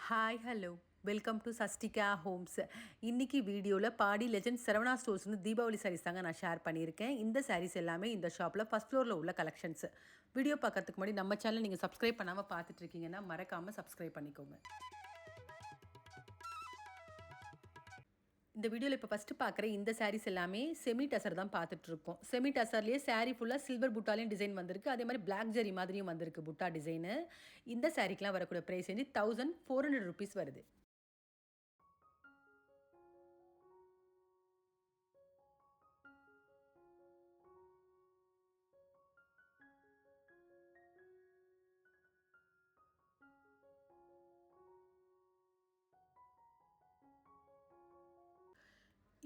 Hi hello welcome to Sastika homes. இன்னைக்கு வீடியோவில் Padi legend Saravana ஸ்டோர்ஸ்னு தீபாவளி சாரீஸ் தாங்க நான் ஷேர் பண்ணியிருக்கேன். இந்த சாரீஸ் எல்லாமே இந்த ஷாப்பில் ஃபஸ்ட் ஃப்ளோரில் உள்ள கலெக்ஷன்ஸ். வீடியோ பார்க்கறதுக்கு முன்னாடி நம்ம சேனல் நீங்கள் சப்ஸ்கிரைப் பண்ணாமல் பார்த்துட்டு இருக்கீங்கன்னா மறக்காமல் சப்ஸ்கிரைப் பண்ணிக்கோங்க. இந்த வீடியோவில் இப்போ ஃபஸ்ட்டு பார்க்குற இந்த சாரீஸ் எல்லாமே செமி டசர் தான் பார்த்துட்ருக்கோம். செமி டசர்லேயே சாரீ ஃபுல்லாக சில்வர் புட்டாலையும் டிசைன் வந்திருக்கு. அதே மாதிரி பிளாக் ஜெரி மாதிரியும் வந்திருக்கு புட்டா டிசைனு. இந்த சாரீக்கெலாம் வரக்கூடிய ப்ரைஸ் வந்து ₹1400 வருது.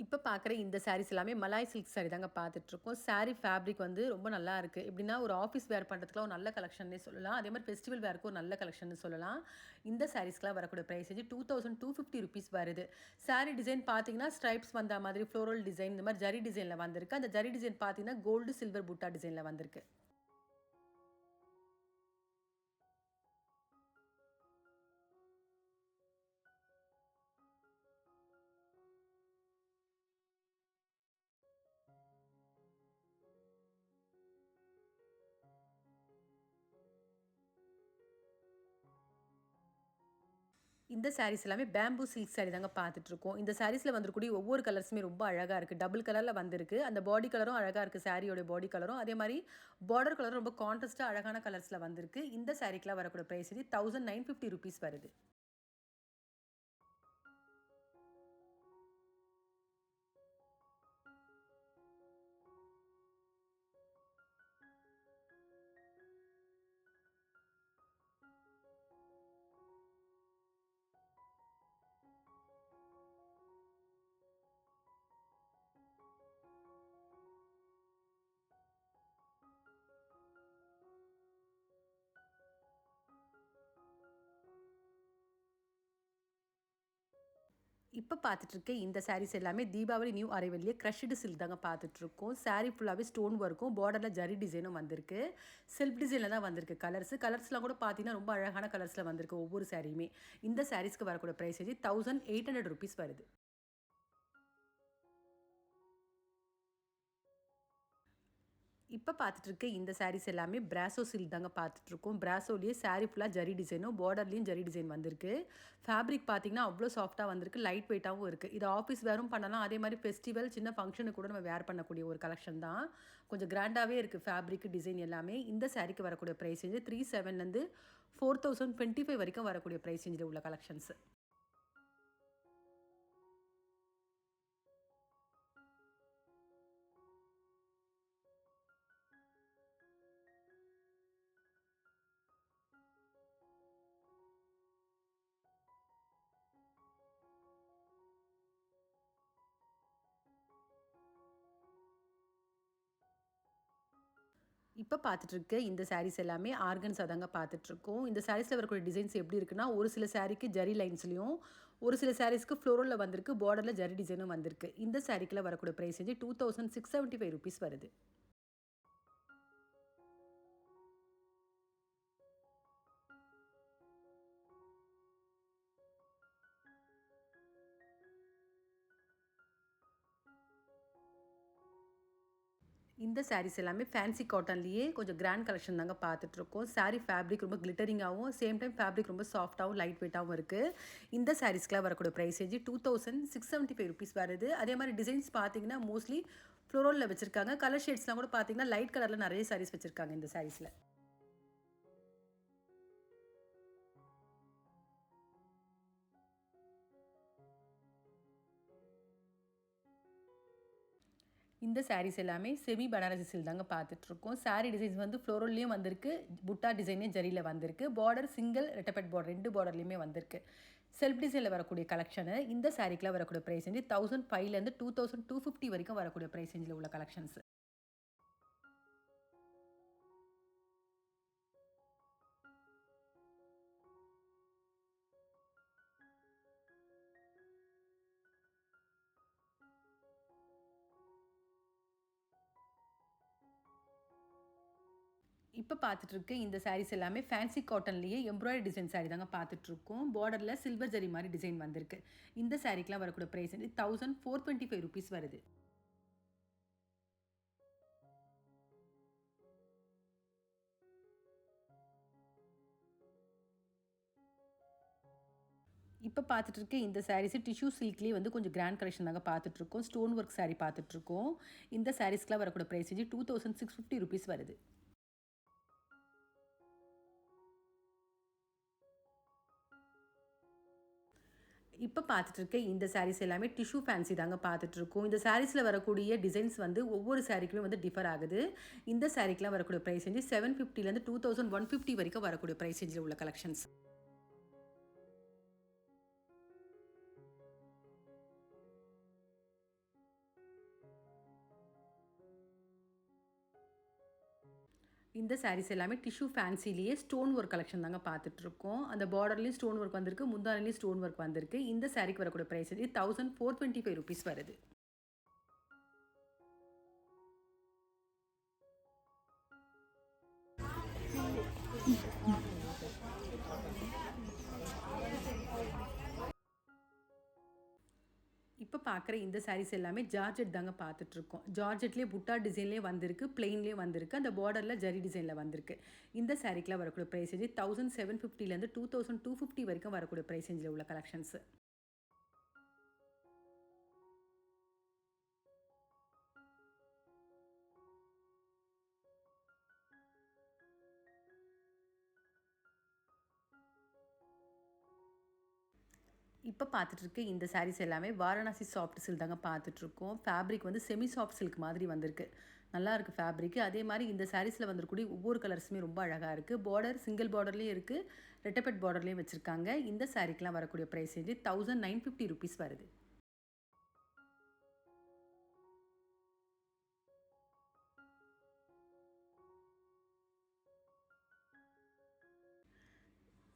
இப்போ பார்க்குற இந்த சாரீஸ் எல்லாமே மலாய் சில்க் சாரீ தாங்க பார்த்துட்ருக்கோம். சாரீ ஃபேப்ரிக் வந்து ரொம்ப நல்லா இருக்குது. எப்படின்னா ஒரு ஆஃபீஸ் வேர் பண்ணுறதுக்குலாம் ஒரு நல்ல கலெக்ஷன்னே சொல்லலாம். அதே மாதிரி ஃபெஸ்டிவல் வேருக்கு ஒரு நல்ல கலெக்ஷன் சொல்லலாம். இந்த சாரீஸ்க்குலாம் வரக்கூடிய ப்ரைஸ் வந்து ₹2250 வருது. சாரீ டிசைன் பார்த்தீங்கன்னா ஸ்ட்ரைப்ஸ் வந்த மாதிரி ஃப்ளோரல் டிசைன் இந்த மாதிரி ஜரி டிசைனில் வந்திருக்கு. அந்த ஜரி டிசைன் பார்த்தீங்கன்னா கோல்டு சில்வர் புட்டா டிசைனில் வந்திருக்கு. இந்த சாரீஸ் எல்லாமே பேம்பூ சில்க் சாரீ தாங்க பார்த்துட்ருக்கோம். இந்த சாரீஸில் வந்துருக்கூடிய ஒவ்வொரு கலர்ஸுமே ரொம்ப அழகாக இருக்குது. டபுள் கலரில் வந்திருக்கு. அந்த பாடி கலரும் அழகாக இருக்குது. சாரியோட பாடி கலரும் அதே மாதிரி பார்டர் கலரும் ரொம்ப கான்ட்ராஸ்ட்டாக அழகான கலர்ஸில் வந்திருக்கு. இந்த சாரீக்கெலாம் வரக்கூடிய ப்ரைஸ் வந்து ₹1950 வருது. இப்போ பார்த்துட்ருக்க இந்த சாரீஸ் எல்லாமே தீபாவளி நியூ அரைவல்லியே க்ரஷ்டு சில்க் தாங்க பார்த்துட்ருக்கோம். சாரீ ஃபுல்லாகவே ஸ்டோன் ஒர்க்கும் பார்டரில் ஜரி டிசைனும் வந்திருக்கு. செல்ஃப் டிசைனில் தான் வந்திருக்கு கலர்ஸ்லாம் கூட பார்த்தீங்கன்னா ரொம்ப அழகான கலர்ஸில் வந்திருக்கு ஒவ்வொரு சாரியுமே. இந்த சாரீஸ்க்கு வரக்கூடிய ப்ரைஸ் வந்து ₹1800 வருது. இப்போ பார்த்துட்ருக்க இந்த சாரீஸ் எல்லாமே பிராசோ சில்க் தாங்க பார்த்துட்ருக்கோம். பிராசோலேயே சாரீ ஃபுல்லாக ஜரி டிசைனும் பார்டர்லேயும் ஜரி டிசைன் வந்திருக்கு. ஃபேப்ரிக் பார்த்தீங்கன்னா அவ்வளோ சாஃப்ட்டாக வந்திருக்கு. லைட் வெயிட்டாகவும் இருக்குது. இது ஆஃபீஸ் வேரும் பண்ணலாம். அதே மாதிரி ஃபெஸ்டிவல் சின்ன ஃபங்க்ஷனுக்கு கூட நம்ம வேர் பண்ணக்கூடிய ஒரு கலெக்ஷன் தான். கொஞ்சம் கிராண்டாகவே இருக்குது ஃபேப்ரிக் டிசைன் எல்லாமே. இந்த சாரீக்கு வரக்கூடிய ப்ரைஸ் வந்து 3700 4025 வரைக்கும் வரக்கூடிய ப்ரைஸ் ரேஞ்சில் உள்ள கலெக்ஷன்ஸ். இப்போ பார்த்துட்ருக்க இந்த சாரீஸ் எல்லாமே ஆர்கன்ஸா தாங்க பார்த்துட்ருக்கோம். இந்த சாரீஸில் வரக்கூடிய டிசைன்ஸ் எப்படி இருக்குன்னா, ஒரு சில சாரீக்கு ஜரி லைன்ஸ்லையும், ஒரு சில சாரீஸ்க்கு ஃப்ளோரலில் வந்திருக்கு. பார்டரில் ஜரி டிசைனும் வந்திருக்கு. இந்த சாரீக்கெல்லாம் வரக்கூடிய ப்ரைஸ் வந்து ₹2675 வருது. இந்த சாரீஸ் எல்லாமே ஃபேன்சி காட்டன்லேயே கொஞ்சம் கிராண்ட் கலெக்ஷன் தாங்க பார்த்துட்ருக்கோம். சாரீ ஃபேப்ரிக் ரொம்ப கிளிட்டரிங்காகவும், சேம் டைம் ஃபேப்ரிக் ரொம்ப சாஃப்ட்டாகவும், லைட் வெயிட்டாகவும் இருக்குது. இந்த சாரீஸ்க்குலாம் வரக்கூடிய ப்ரைஸ் ரேஞ்சு ₹2675 வருது. அதே மாதிரி டிசைன்ஸ் பார்த்தீங்கன்னா மோஸ்ட்லி ஃப்ளோரலில் வச்சுருக்காங்க. கலர் ஷேட்ஸ்லாம் கூட பார்த்தீங்கன்னா லைட் கலரில் நிறைய சாரீஸ் வச்சுருக்காங்க இந்த சாரீஸில். இந்த சாரீஸ் எல்லாமே செமி பனாரசி சில்க் தாங்க பார்த்துட்ருக்கோம். சாரீ டிசைன்ஸ் வந்து ஃப்ளோரல்லையும் வந்திருக்கு. புட்டா டிசைனே ஜரியில் வந்திருக்கு. பார்டர் சிங்கிள் ரெட்டப்பட் பார்டர் 2 பார்டர்லையுமே வந்திருக்கு. செல்ஃப் டிசைனில் வரக்கூடிய கலெக்ஷனு. இந்த சாரீக்கெலாம் வரக்கூடிய ப்ரைஸ் வந்து 1005லேருந்து 2250 வரைக்கும் வரக்கூடிய ப்ரைஸ் ரேஞ்சில் உள்ள கலெக்ஷன்ஸ். இப்போ பார்த்துட்டு இருக்க இந்த சாரீஸ் எல்லாமே ஃபேன்சி காட்டன்லேயே எம்ப்ராய்டரி டிசைன் சாரீ தாங்க பார்த்துட்ருக்கோம். பார்டரில் சில்வர் ஜரி மாதிரி டிசைன் வந்திருக்கு. இந்த சாரீக்கெலாம் வரக்கூடிய ப்ரைஸ் வந்து 1425 rupees வருது. இப்போ பார்த்துட்டு இருக்க இந்த சாரீஸ் டிஷ்யூ சில்க்லேயே வந்து கொஞ்சம் கிராண்ட் கலெக்ஷன் தாங்க பார்த்துட்ருக்கோம். ஸ்டோன் ஒர்க் சாரீ பார்த்துட்ருக்கோம். இந்த சாரீஸ்க்குலாம் வரக்கூடிய ப்ரைஸ் வந்து 2650 rupees வருது. இப்போ பார்த்துட்டு இருக்க இந்த சாரீஸ் எல்லாமே டிஷ்யூ ஃபேன்சி தாங்க பார்த்துட்ருக்கோம். இந்த சாரீஸில் வரக்கூடிய டிசைன்ஸ் வந்து ஒவ்வொரு சாரீக்குமே வந்து டிஃபர் ஆகுது. இந்த சாரீக்கெலாம் வரக்கூடிய ப்ரைஸ் வந்து 750லேருந்து 2150 வரைக்கும் வரக்கூடிய ப்ரைஸ் ரேஞ்சில் உள்ள கலெக்ஷன்ஸ். இந்த சாரீஸ் எல்லாமே டிஷ்யூ ஃபேன்சிலேயே ஸ்டோன் ஒர்க் கலெக்ஷன் தாங்க பார்த்துட்ருக்கோம். அந்த பார்டர்லேயும் ஸ்டோன் ஒர்க் வந்திருக்கு, முந்தானிலையும் ஸ்டோன் ஒர்க் வந்திருக்கு. இந்த சாரீக்கு வரக்கூடிய ப்ரைஸ் வந்து 1425 rupees வருது. இப்போ பார்க்குற இந்த சாரீஸ் எல்லாமே ஜார்ஜெட் தாங்க பார்த்துட்ருக்கோம். ஜார்ஜெட்லேயே புட்டா டிசைன்லேயே வந்திருக்கு, பிளெயின்லேயே வந்திருக்கு, அந்த பார்டரில் ஜரி டிசைனில் வந்திருக்கு. இந்த சாரீக்கெலாம் வரக்கூடிய ப்ரைஸ் வந்து 1750லேருந்து 2250 வரைக்கும் வரக்கூடிய ப்ரைஸ் ரேஞ்சில் உள்ள கலெக்ஷன்ஸு. இப்போ பார்த்துட்டு இருக்க இந்த சாரீஸ் எல்லாமே வாரணாசி சாஃப்ட் சில்க் தாங்க பார்த்துட்ருக்கோம். ஃபேப்ரிக் வந்து செமி சாஃப்ட் சில்க் மாதிரி வந்திருக்கு. நல்லா இருக்குது ஃபேப்ரிக்கு. அதே மாதிரி இந்த சாரீஸில் வந்துருக்கூடிய ஒவ்வொரு கலர்ஸுமே ரொம்ப அழகாக இருக்குது. பார்டர் சிங்கிள் பார்டர்லேயும் இருக்குது, ரெட்டப்பட் பார்டர்லேயும் வச்சுருக்காங்க. இந்த சாரீக்கெலாம் வரக்கூடிய ப்ரைஸ் வந்து 1950 rupees வருது.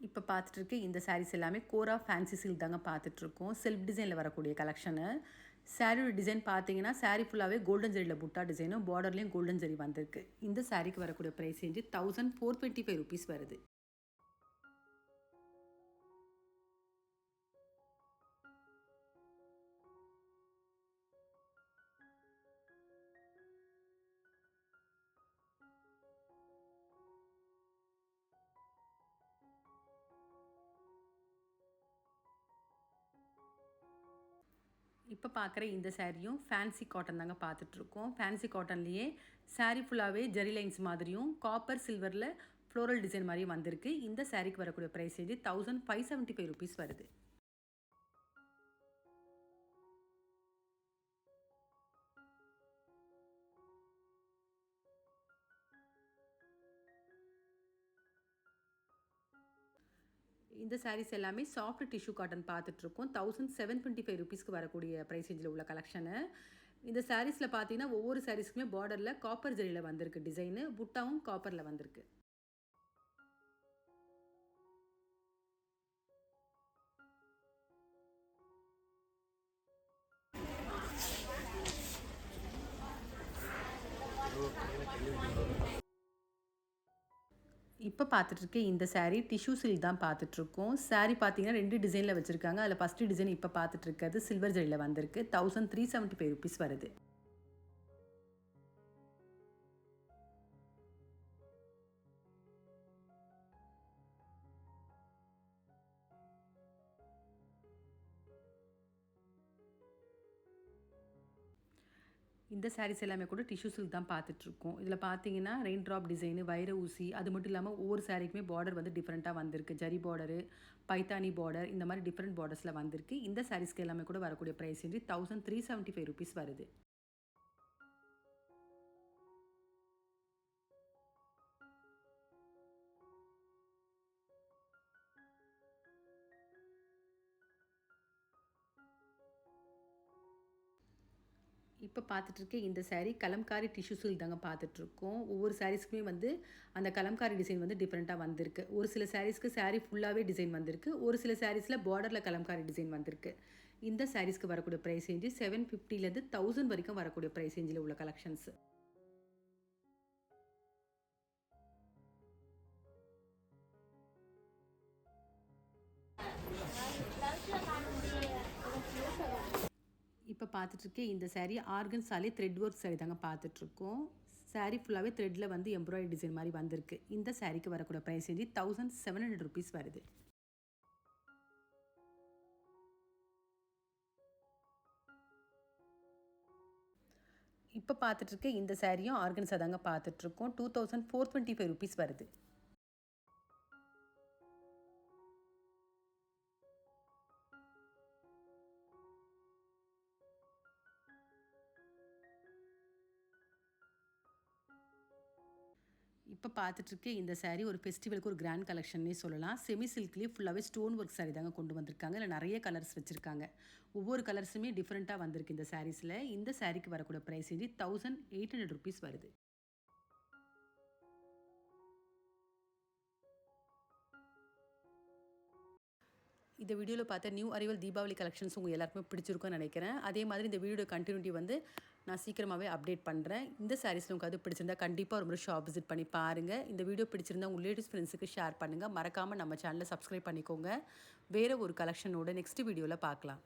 இப்போ பார்த்துட்டு இருக்க இந்த சாரீஸ் எல்லாமே கோரா ஃபேன்சி சில்க் தாங்க பார்த்துட்ருக்கோம். செல்ஃப் டிசைனில் வரக்கூடிய கலெக்ஷனு. சாரியோட டிசைன் பார்த்தீங்கன்னா, சாரீ ஃபுல்லாகவே கோல்டன் ஜரியில் புட்டா டிசைனும், பார்டர்லேயும் கோல்டன் ஜரி வந்திருக்கு. இந்த சாரீக்கு வரக்கூடிய ப்ரைஸ் ரேஞ்சு 1425 rupees வருது. இப்போ பார்க்குற இந்த சாரியும் ஃபேன்சி காட்டன் தாங்க பார்த்துட்ருக்கோம். ஃபேன்சி காட்டன்லேயே சாரீ ஃபுல்லாகவே ஜெரி லைன்ஸ் மாதிரியும், காப்பர் சில்வரில் ஃப்ளோரல் டிசைன் மாதிரியும் வந்திருக்கு. இந்த சாரீக்கு வரக்கூடிய ப்ரைஸ் வந்து 1575 rupees வருது. இந்த சாரீஸ் எல்லாமே சாஃப்ட் டிஷ்யூ காட்டன் பார்த்துட்ருக்கோம். 1725 rupeesக்கு வரக்கூடிய ப்ரைஸ் ரேஞ்சில் உள்ள கலெக்ஷனு. இந்த சாரீஸில் பார்த்தீங்கன்னா, ஒவ்வொரு சாரீஸ்க்குமே பார்டரில் காப்பர் ஜரியில் வந்திருக்கு டிசைனு. புட்டாவும் காப்பரில் வந்திருக்கு. இப்போ பார்த்துட்டு இருக்க இந்த சாரீ டிஷ்யூ சில்க் தான் பார்த்துட்ருக்கோம். சாரீ பார்த்தீங்கன்னா 2 டிசைனில் வச்சுருக்காங்க. அதில் ஃபஸ்ட்டு டிசைன் இப்போ பார்த்துட்டு இருக்கிறது சில்வர் ஜரியில் வந்திருக்கு. 1375 rupees வருது. இந்த சாரீஸ் எல்லாமே கூட டிஷ்யூ சில்க் தான் பார்த்துட்ருக்கோம். இதில் பார்த்தீங்கன்னா ரெயின் ட்ராப் டிசைனு, வைர ஊசி, அது மட்டும் இல்லாமல் ஒவ்வொரு சாரீக்குமே பார்டர் வந்து டிஃப்ரெண்ட்டாக வந்திருக்கு. ஜரி பார்டரு, பைத்தானி பார்டர், இந்த மாதிரி டிஃப்ரெண்ட் பார்டர்ஸில் வந்திருக்கு. இந்த சாரீஸ்க்கு எல்லாமே கூட வரக்கூடிய ப்ரைஸ் வந்து 1375 rupees வருது. இப்போ பார்த்துட்டு இருக்க இந்த சாரீ கலம்காரி டிஷ்யூ சில்க் தாங்க பார்த்துட்ருக்கோம். ஒவ்வொரு சாரீஸ்க்குமே வந்து அந்த கலம்காரி டிசைன் வந்து டிஃப்ரெண்ட்டாக வந்திருக்கு. ஒரு சில சாரீஸ்க்கு சாரீ ஃபுல்லாகவே டிசைன் வந்திருக்கு. ஒரு சில சாரீஸில் பார்டரில் கலம்காரி டிசைன் வந்திருக்கு. இந்த சாரீஸ்க்கு வரக்கூடிய ப்ரைஸ் ரேஞ்சு 750லேருந்து 1000 வரைக்கும் வரக்கூடிய ப்ரைஸ் ரேஞ்சில் உள்ள கலெக்ஷன்ஸ். இப்போ பார்த்துட்ருக்க இந்த saree ஆர்கன்ஸாலே த்ரெட் ஒர்க் saree தாங்க பார்த்துட்ருக்கோம். saree ஃபுல்லாகவே த்ரெட்டில் வந்து எம்ப்ராய்டரி டிசைன் மாதிரி வந்திருக்கு. இந்த சாரீக்கு வரக்கூடிய ப்ரைஸ் வந்து 1700 rupees வருது. இப்போ பார்த்துட்ருக்க இந்த சாரியும் ஆர்கன்ஸா தாங்க பார்த்துட்ருக்கோம். 2425 rupees வருது. இப்போ பார்த்துட்ருக்க இந்த saree ஒரு ஃபெஸ்டிவலுக்கு ஒரு கிராண்ட் கலெக்ஷன்னே சொல்லலாம். செமி சில்க்லேயே ஃபுல்லாகவே ஸ்டோன் ஒர்க் saree தாங்க கொண்டு வந்திருக்காங்க. இதில் நிறைய கலர்ஸ் வச்சுருக்காங்க. ஒவ்வொரு கலர்ஸுமே டிஃப்ரெண்ட்டாக வந்திருக்கு இந்த சாரீஸில். இந்த சாரீக்கு வரக்கூடிய ப்ரைஸ் வந்து 1800 rupees வருது. இந்த வீடியோவில் பார்த்த நியூ அரைவல் தீபாவளி கலெக்ஷன்ஸ் உங்கள் எல்லாருக்குமே பிடிச்சிருக்கும்னு நினைக்கிறேன். அதே மாதிரி இந்த வீடியோட கண்டினியூட்டி வந்து நான் சீக்கிரமாகவே அப்டேட் பண்ணுறேன். இந்த சாரீஸில் உங்களுக்கு அது பிடிச்சிருந்தா கண்டிப்பாக ஒரு முறை ஷாப் விசிட் பண்ணி பாருங்கள். இந்த வீடியோ பிடிச்சிருந்தா உங்கள் ரிலேட்டிவ்ஸ் ஃப்ரெண்ட்ஸுக்கு ஷேர் பண்ணுங்கள். மறக்காமல் நம்ம சேனலை சப்ஸ்கிரைப் பண்ணிக்கோங்க. வேறு ஒரு கலெக்ஷனோட நெக்ஸ்ட் வீடியோவில் பார்க்கலாம்.